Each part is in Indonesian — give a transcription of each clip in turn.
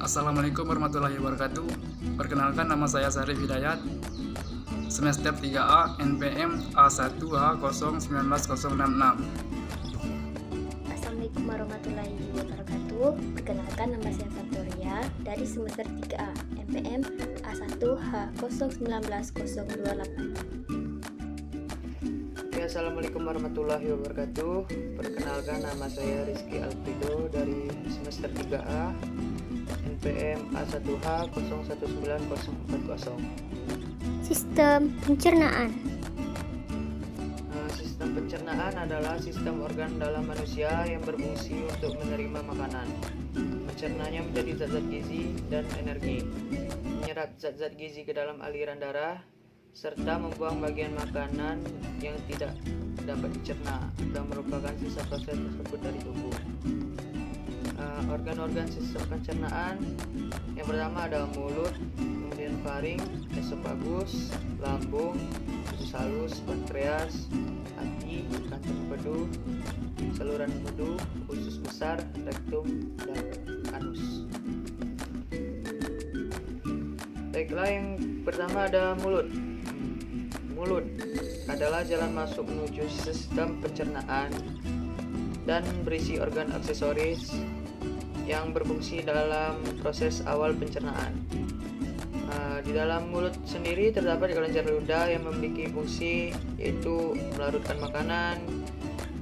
Assalamualaikum warahmatullahi wabarakatuh. Perkenalkan, nama saya Sarif Hidayat, semester 3A NPM A1H019066. Assalamualaikum warahmatullahi wabarakatuh. Perkenalkan, nama saya Victoria dari semester 3A NPM A1H019028. Assalamualaikum warahmatullahi wabarakatuh. Perkenalkan, nama saya Rizky Alfredo dari semester 3A NPM A1H019040. Sistem pencernaan. Sistem pencernaan adalah sistem organ dalam manusia yang berfungsi untuk menerima makanan, mencernanya menjadi zat-zat gizi dan energi, menyerap zat-zat gizi ke dalam aliran darah, serta membuang bagian makanan yang tidak dapat dicerna atau merupakan sisa proses tersebut dari tubuh. Organ-organ sistem pencernaan yang pertama ada mulut, kemudian faring, esofagus, lambung, usus halus, pankreas, hati, kantung empedu, saluran empedu, usus besar, rektum, dan anus. Baiklah, yang pertama ada mulut. Mulut adalah jalan masuk menuju sistem pencernaan dan berisi organ aksesoris yang berfungsi dalam proses awal pencernaan. Di dalam mulut sendiri terdapat kelenjar ludah yang memiliki fungsi yaitu melarutkan makanan,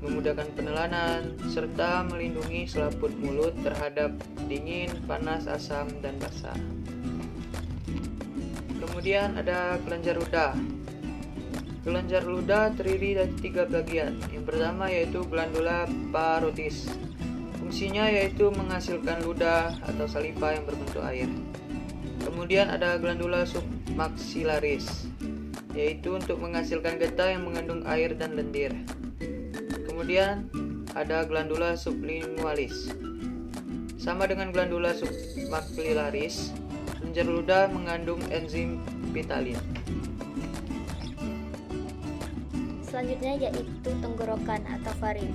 memudahkan penelanan, serta melindungi selaput mulut terhadap dingin, panas, asam, dan basah. Kemudian ada kelenjar ludah. Kelenjar ludah terdiri dari 3 bagian. Yang pertama yaitu glandula parotis. Fungsinya yaitu menghasilkan ludah atau saliva yang berbentuk air. Kemudian ada glandula submaxillaris, yaitu untuk menghasilkan getah yang mengandung air dan lendir. Kemudian ada glandula sublingualis. Sama dengan glandula submaxillaris, kelenjar ludah mengandung enzim pitalin. Selanjutnya yaitu tenggorokan atau faring.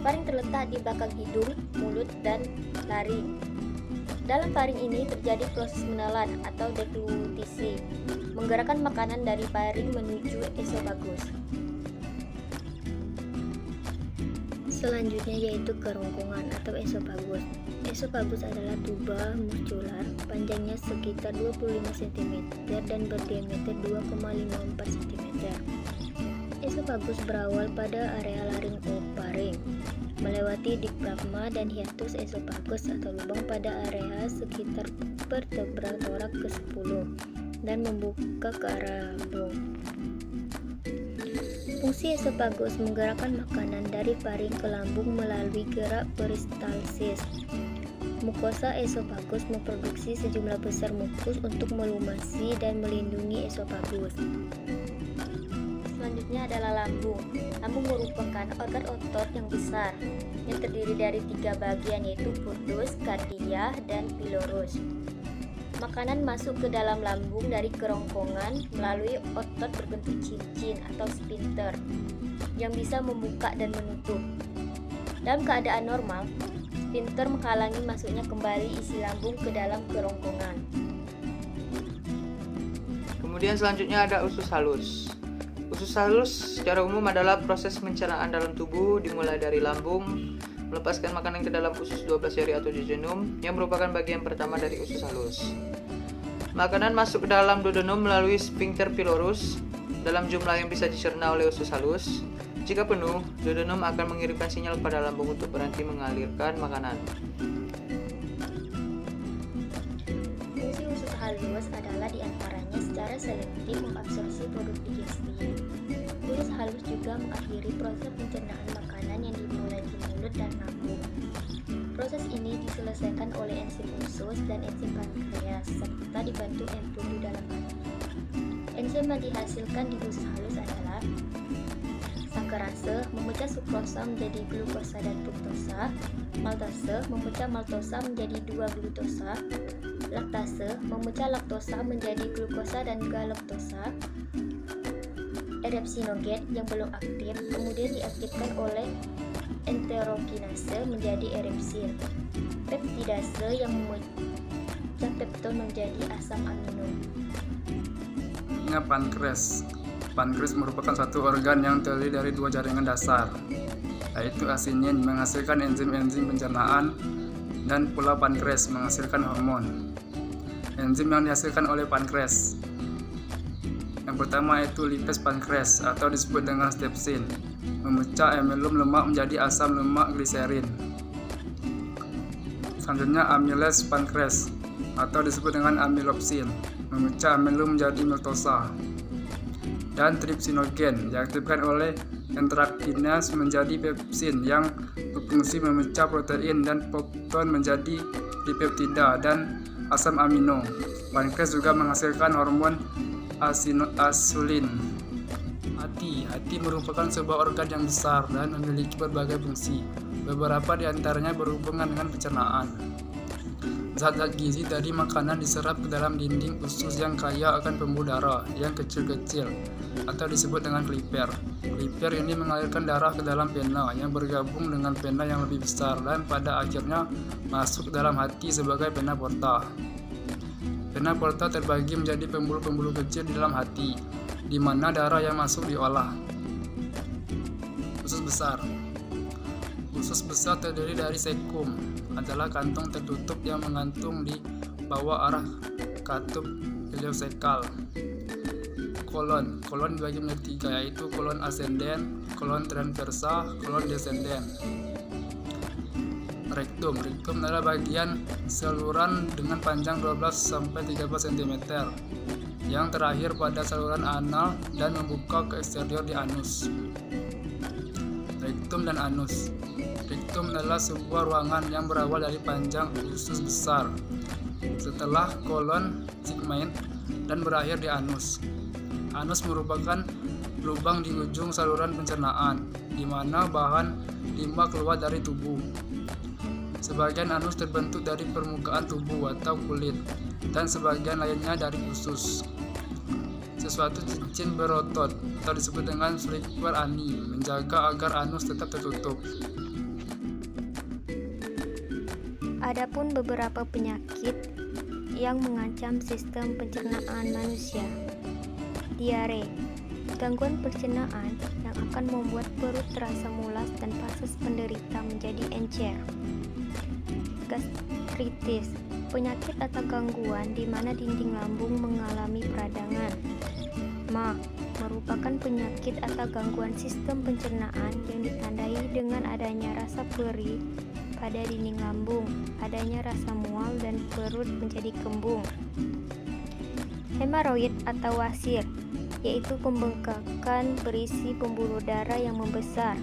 Faring terletak di belakang hidung, mulut, dan laring. Dalam faring ini terjadi proses menelan atau deglutisi, menggerakkan makanan dari faring menuju esofagus. Selanjutnya yaitu kerongkongan atau esofagus. Esofagus adalah tuba muskular, panjangnya sekitar 25 cm dan berdiameter 2,54 cm. Esofagus berawal pada area laringofaring, melewati diafragma dan hiatus esofagus atau lubang pada area sekitar vertebra torak ke-10 dan membuka ke arah lambung. Fungsi esofagus menggerakkan makanan dari faring ke lambung melalui gerak peristalsis. Mukosa esofagus memproduksi sejumlah besar mukus untuk melumasi dan melindungi esofagus. Selanjutnya adalah lambung. Lambung merupakan organ otot yang besar yang terdiri dari 3 bagian yaitu pudus, cardia, dan pylorus. Makanan masuk ke dalam lambung dari kerongkongan melalui otot berbentuk cincin atau sphincter yang bisa membuka dan menutup. Dalam keadaan normal, sphincter menghalangi masuknya kembali isi lambung ke dalam kerongkongan. Kemudian selanjutnya ada usus halus. Usus halus secara umum adalah proses pencernaan dalam tubuh dimulai dari lambung, melepaskan makanan ke dalam usus 12 jari atau jejunum yang merupakan bagian pertama dari usus halus. Makanan masuk ke dalam duodenum melalui sphincter pylorus dalam jumlah yang bisa dicerna oleh usus halus. Jika penuh, duodenum akan mengirimkan sinyal pada lambung untuk berhenti mengalirkan makanan. Fungsi usus halus adalah diantaranya secara selektif mengabsorpsi produk digestif. Usus halus juga mengakhiri proses pencernaan makanan yang dimulai di mulut dan lambung. Proses ini diselesaikan oleh enzim usus dan enzim pankreas serta dibantu empedu dalam hati. Enzim yang dihasilkan di usus halus adalah sakarase memecah sukrosa menjadi glukosa dan fruktosa, maltase memecah maltosa menjadi 2 glutosa, laktase memecah laktosa menjadi glukosa dan galaktosa, erepsinogen yang belum aktif kemudian diaktifkan oleh enterokinase menjadi erepsin, peptidase yang memecah pepton menjadi asam amino. Pankreas. Pankreas merupakan satu organ yang terdiri dari dua jaringan dasar, yaitu asinin menghasilkan enzim-enzim pencernaan dan pula pankreas menghasilkan hormon. Enzim yang dihasilkan oleh pankreas yang pertama yaitu lipase pankreas atau disebut dengan stepsin, memecah amilum lemak menjadi asam lemak gliserin. Selanjutnya amylase pankreas atau disebut dengan amilopsin, memecah amilum menjadi maltosa. Dan tripsinogen diaktifkan oleh enterakinase menjadi pepsin yang berfungsi memecah protein dan pepton menjadi dipeptida dan asam amino. Pankreas juga menghasilkan hormon asulin. Hati merupakan sebuah organ yang besar dan memiliki berbagai fungsi. Beberapa di antaranya berhubungan dengan pencernaan. Zat-zat gizi dari makanan diserap ke dalam dinding usus yang kaya akan pembuluh darah yang kecil-kecil atau disebut dengan kliper. Kliper ini mengalirkan darah ke dalam vena yang bergabung dengan vena yang lebih besar dan pada akhirnya masuk ke dalam hati sebagai vena porta. Vena porta terbagi menjadi pembuluh-pembuluh kecil di dalam hati, di mana darah yang masuk diolah. Usus besar. Usus besar terdiri dari sekum, adalah kantong tertutup yang menggantung di bawah arah katup ileosekal. Kolon dibagi menjadi tiga, yaitu kolon ascenden, kolon transversa, kolon descenden. Rektum adalah bagian saluran dengan panjang 12-13 cm yang terakhir pada saluran anal dan membuka ke eksterior di anus. Rektum dan anus. Rektum adalah sebuah ruangan yang berawal dari panjang usus besar setelah kolon sigmoid dan berakhir di anus. Anus merupakan lubang di ujung saluran pencernaan di mana bahan limbah keluar dari tubuh. Sebagian anus terbentuk dari permukaan tubuh atau kulit dan sebagian lainnya dari usus. Sesuatu cincin berotot atau disebut dengan flicker ani menjaga agar anus tetap tertutup. Adapun beberapa penyakit yang mengancam sistem pencernaan manusia. Diare, gangguan pencernaan yang akan membuat perut terasa mulas dan fases penderita menjadi encer. Gastritis, penyakit atau gangguan di mana dinding lambung mengalami peradangan. Ma, merupakan penyakit atau gangguan sistem pencernaan yang ditandai dengan adanya rasa perih pada dinding lambung, adanya rasa mual dan perut menjadi kembung. Hemoroid atau wasir, yaitu pembengkakan berisi pembuluh darah yang membesar.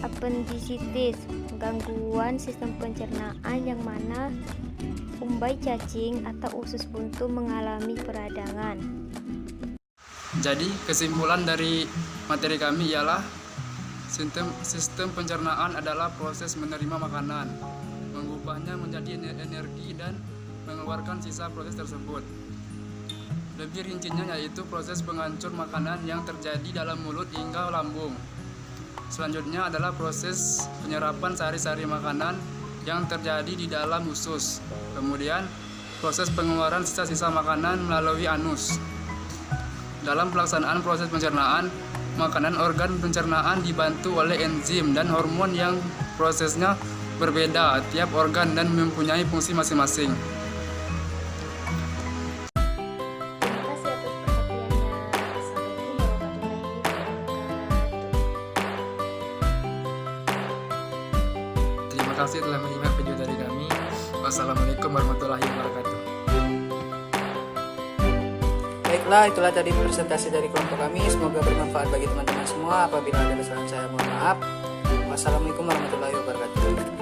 Appendicitis, gangguan sistem pencernaan yang mana umbai cacing atau usus buntu mengalami peradangan. Jadi kesimpulan dari materi kami ialah sistem pencernaan adalah proses menerima makanan, mengubahnya menjadi energi dan mengeluarkan sisa proses tersebut. Lebih rincinya yaitu proses penghancur makanan yang terjadi dalam mulut hingga lambung. Selanjutnya adalah proses penyerapan sari-sari makanan yang terjadi di dalam usus. Kemudian proses pengeluaran sisa-sisa makanan melalui anus. Dalam pelaksanaan proses pencernaan, makanan organ pencernaan dibantu oleh enzim dan hormon yang prosesnya berbeda tiap organ dan mempunyai fungsi masing-masing. Terima kasih atas perhatiannya. Assalamualaikum warahmatullahi wabarakatuh. Terima kasih telah menyimak video dari kami. Wassalamualaikum warahmatullahi wabarakatuh. Baiklah, itulah tadi presentasi dari kelompok kami. Semoga bermanfaat bagi teman-teman semua. Apabila ada kesalahan saya mohon maaf. Wassalamualaikum warahmatullahi wabarakatuh.